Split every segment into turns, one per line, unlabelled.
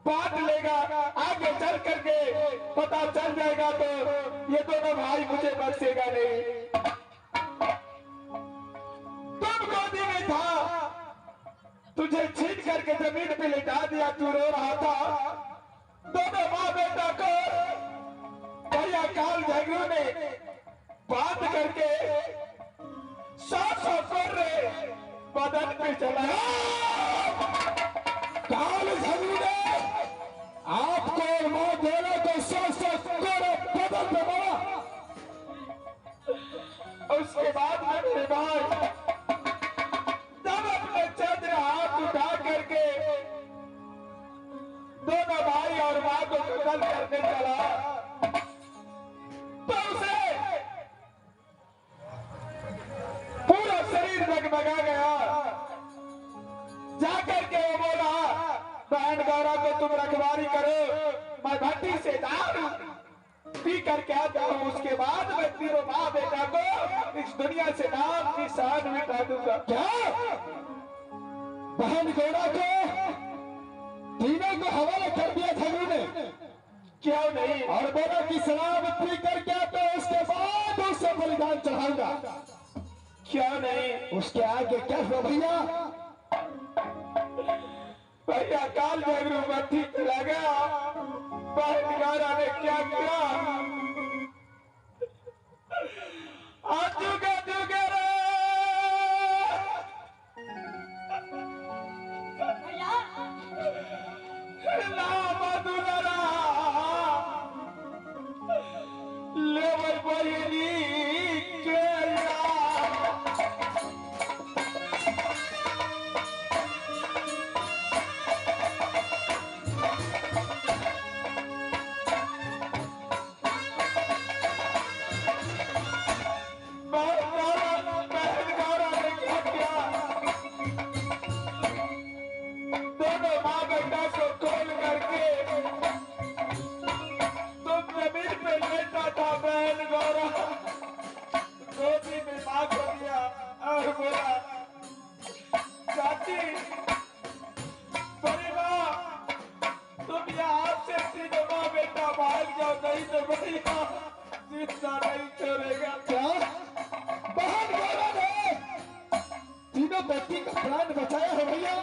बांट लेगा, आगे चल करके पता चल जाएगा तो ये दोनों भाई मुझे बख्शेगा नहीं। तुम गोदी में था, तुझे छीन करके जमीन पे लिटा दिया, तू रो रहा था। दोनों माँ बेटा को भैया काल झगड़ू ने बांध करके 700 कोर्रे बदन पे चलाया।
काल झगड़ू ने आपको मार देने को 700 कोर्रे बदन पे मारा।
उसके बाद में मेरे भाई तब अपने चंद्र हाथ उठा करके दोनों भाई और मां को कत्ल करने चला, तो उसे पूरा शरीर जगमगा गया। जाकर के वो बोला, बहन गौरा को तुम रखवारी करो, मैं भट्टी से दारू पी करके आ जाऊं, उसके बाद मैं तीनों माँ बेटा को इस दुनिया से नाम की शान मिटा दूंगा।
क्या बहन गौरा को तीनों को हवाले कर दिया झगड़ू ने?
क्यों नहीं?
और बोला कि शराब पी करके तो उसके बाद उसे बलिदान चढ़ाऊंगा।
क्यों नहीं?
उसके आगे क्या हुआ भैया?
भैया काल झगड़ू भट्टी चला गया। बहन गौरा ने क्या किया? जुगे जुगे रे दुलरा ले बहनी के नहीं छोड़ेगा।
क्या बहन गौरा ने तीनों व्यक्ति का प्राण बचाया है भैया?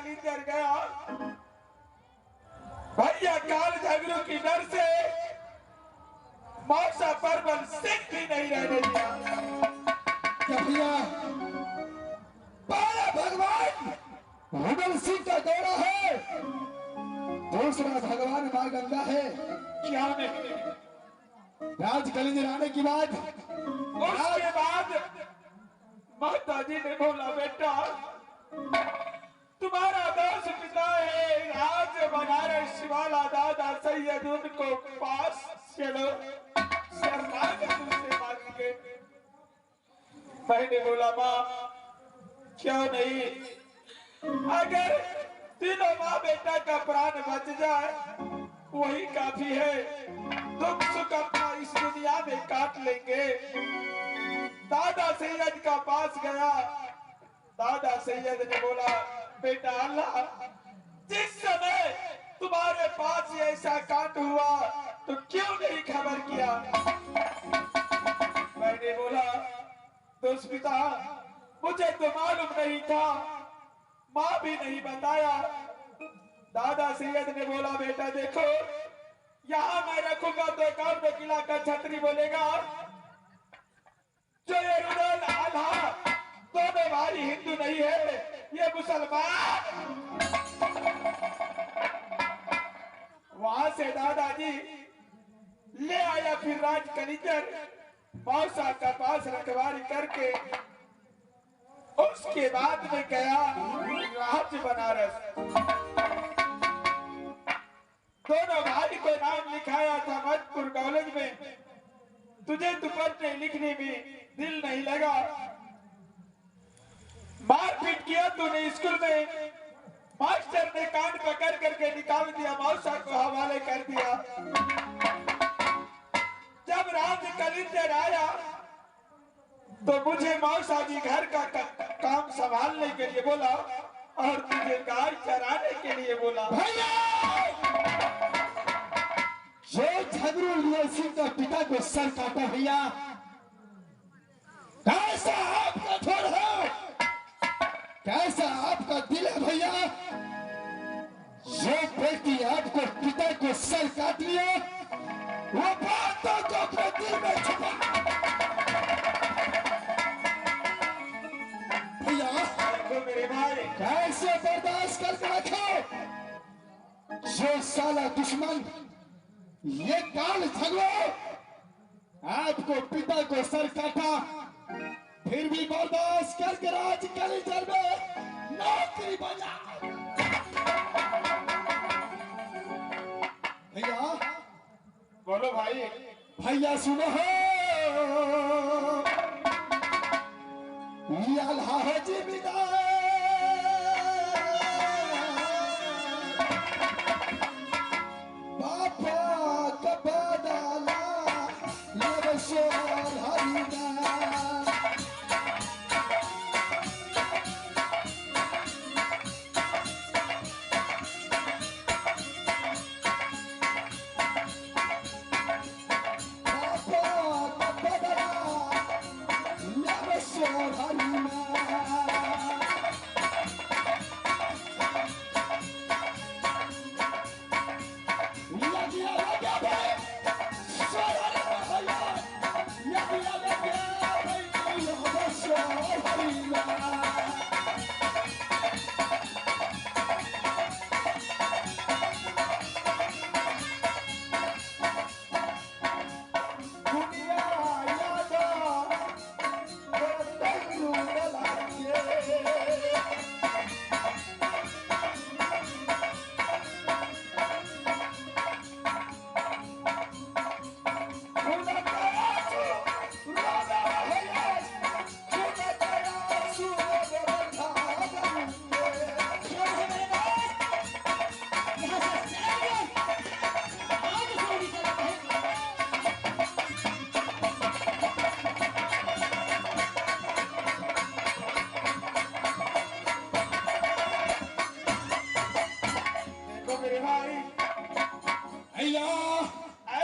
कलिंदर गया, भैया काल झगड़ू की डर से मौसा परबल सिंह भी नहीं रहने दिया।
क्या भैया बाला भगवान भगवान सिंह का दौरा है, दूसरा भगवान मां गंगा है?
क्या नहीं?
राज कलिंदर आने के बाद
उसके बाद माता जी ने बोला, बेटा तुम्हारा दोस्त पिता है, राज बनारस वाला दादा सैयद, उनको पास चलो, सरकार तुमसे मांगेंगे। मैंने बोला, माँ क्यों नहीं, अगर तीनों माँ बेटा का प्राण बच जाए वही काफी है, दुख सुख अपना इस दुनिया में काट लेंगे। दादा सैयद का पास गया, दादा सैयद ने बोला, बेटा अल्लाह जिस समय तुम्हारे पास ऐसा कांड हुआ तो क्यों नहीं खबर किया? मैंने बोला, दोस्त पिता मुझे तो मालूम नहीं था, माँ भी नहीं बताया। दादा सैयद ने बोला, बेटा देखो यहाँ मैं रखूंगा तो काम दो किला का छतरी बोलेगा, जो ये रुदल आल्हा दोनों भाई हिंदू नहीं है, ये मुसलमान। वहां से दादाजी ले आया फिर राज कलिंदर, मौसा का पास रखवारी करके उसके बाद में गया राज बनारस। दोनों भाई को नाम लिखाया था मजपुर कॉलेज में। तुझे तो पढ़ने लिखने में दिल नहीं लगा, मारपीट किया तूने स्कूल में, मास्टर ने कान पकड़ करके निकाल दिया, मौसा को हवाले कर दिया। जब राज कलिंदर आया तो मुझे मौसा जी घर का काम संभालने के लिए बोला और तुझे गाय चराने के लिए बोला।
भैया जो झगड़ू लिए सिंह का पिता को सर काटा, भैया कैसा आपका ठोर है, कैसा आपका दिल है भैया? जो व्यक्ति आपको पिता को सर काट लिया वो बातों को अपने दिल में छुपा। भैया
मेरे भाई
कैसे बर्दाश्त करके रखो? जो साला दुश्मन ये काल झगड़ो आपको पिता को सर काटा, फिर भी बर्दाश्त करके राज कलिंदर में नौकरी बजा। भैया
बोलो भाई।
भैया सुनो हो, ये अल्लाह है जिम्मेदार, बापा का बदला ये शोर हरिना।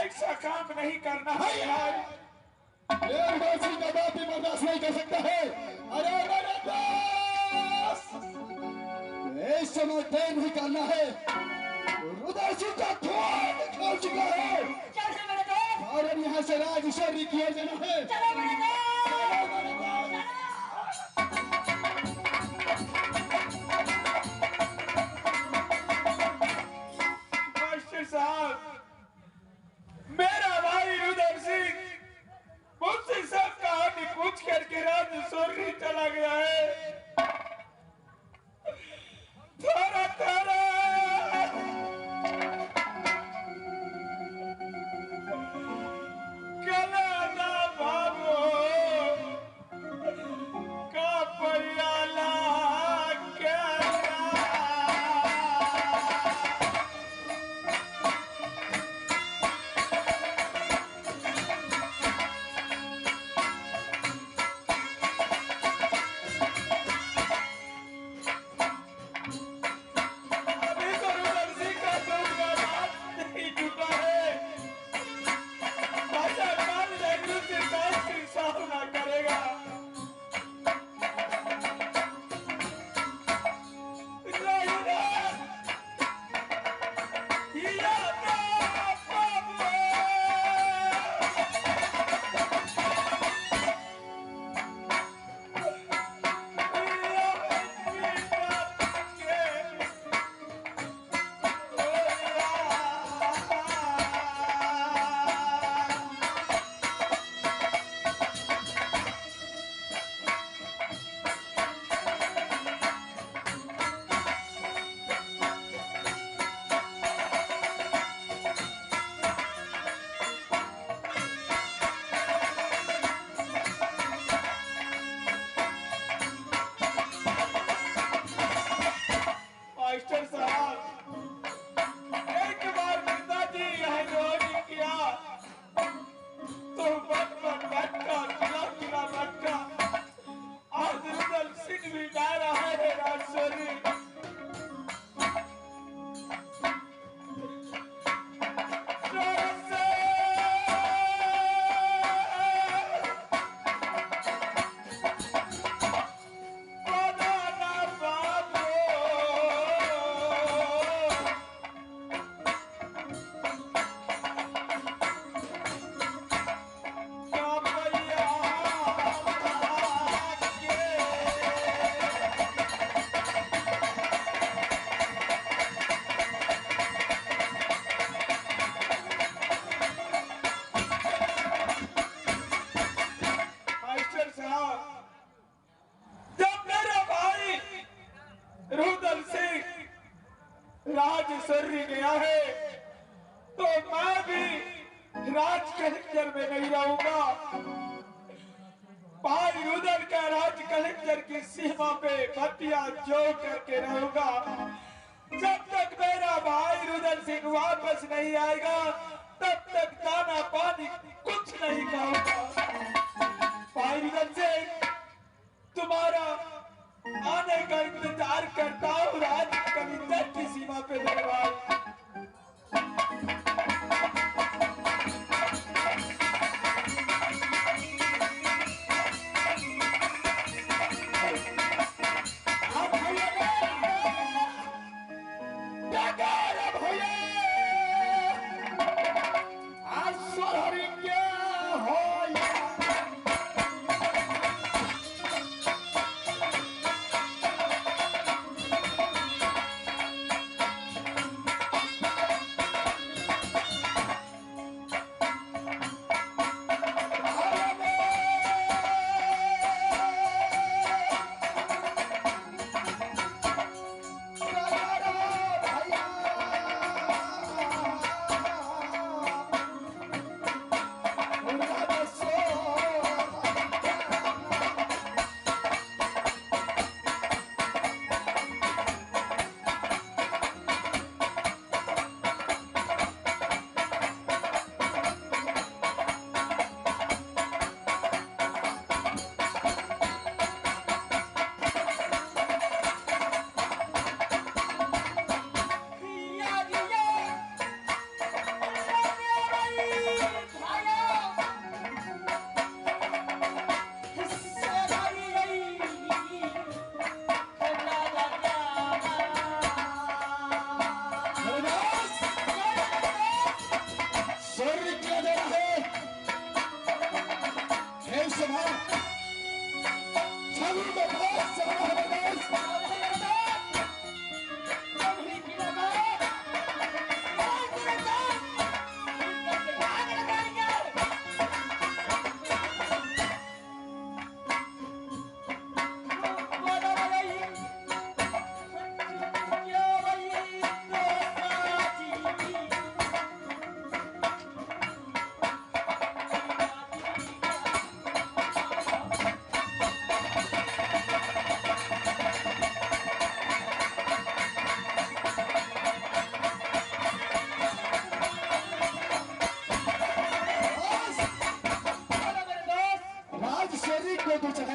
ऐसा काम नहीं करना है भाई।
का बाप भी बर्दाश्त नहीं कर सकता है। अरे इस समय देर नहीं करना है। रुद्र सिंह का खून निकल चुका है और अब यहाँ से राजेश्वरी की ओर जाना है।
मास्टर साहब, मेरा भाई रुद्र सिंह मुझसे सब कहानी पूछ करके राजेश्वरी चला गया है। थारा थारा कलाना बाबू का परियाला क्या मास्टर साहब, एक बार पिताजी यहाँ जोड़ी किया तो बट भटका किला किला भटका और रुद्र सिंह भी जा रहा है राजेश्वरी। राजेश्वरी गया है तो मैं भी राज कलेक्टर में नहीं रहूंगा। भाई रुद्र का राज कलेक्टर की सीमा पे बतिया जो करके रहूंगा। जब तक मेरा भाई रुद्र सिंह वापस नहीं आएगा तब तक दाना पानी कुछ नहीं खाऊंगा। भाई रुद्र सिंह, तुम्हारा आने का इंतजार करता हूँ राज कलेक्टर की सीमा पे दरबार।
समुद्र पास चलना है मेरे दोस्त।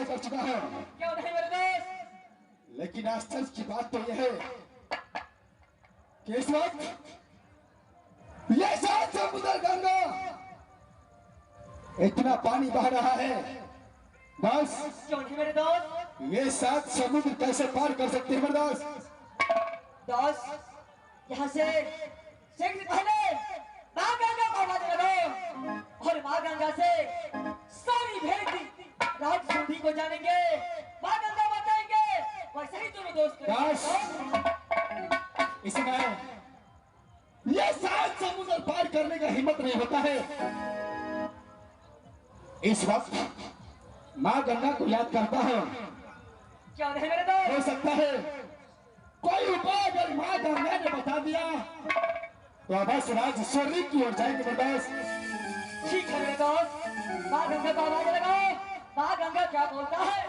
कर चुका है,
क्यों नहीं मेरे दोस्त?
लेकिन आश्चर्य की बात तो यह है कि इस वक्त ये सात समुद्र गंगा इतना पानी बह रहा है, बस
क्यों नहीं मेरे दोस्त?
ये सात समुद्र कैसे पार कर सकते हैं मेरे दोस्त?
दोस्त यहाँ से पहले माँ गंगा को आवाज लगाओ और माँ गंगा से सारी भेद राज सुधी को जानेंगे, माँ गंगा बताएंगे, वैसे ही दोनों दोस्त
इसमें ये सात समुद्र पार करने का हिम्मत नहीं होता है। इस वक्त माँ गंगा को याद करता है,
क्यों नहीं मेरे दोस्त?
हो सकता है कोई उपाय अगर माँ गंगा ने बता दिया तो बस राजेश्वरी की ओर जाएंगे मेरे दोस्त।
ठीक है मेरे दोस्त, माँ गंगा को आवाज लगाओ, माँ गंगा क्या बोलता है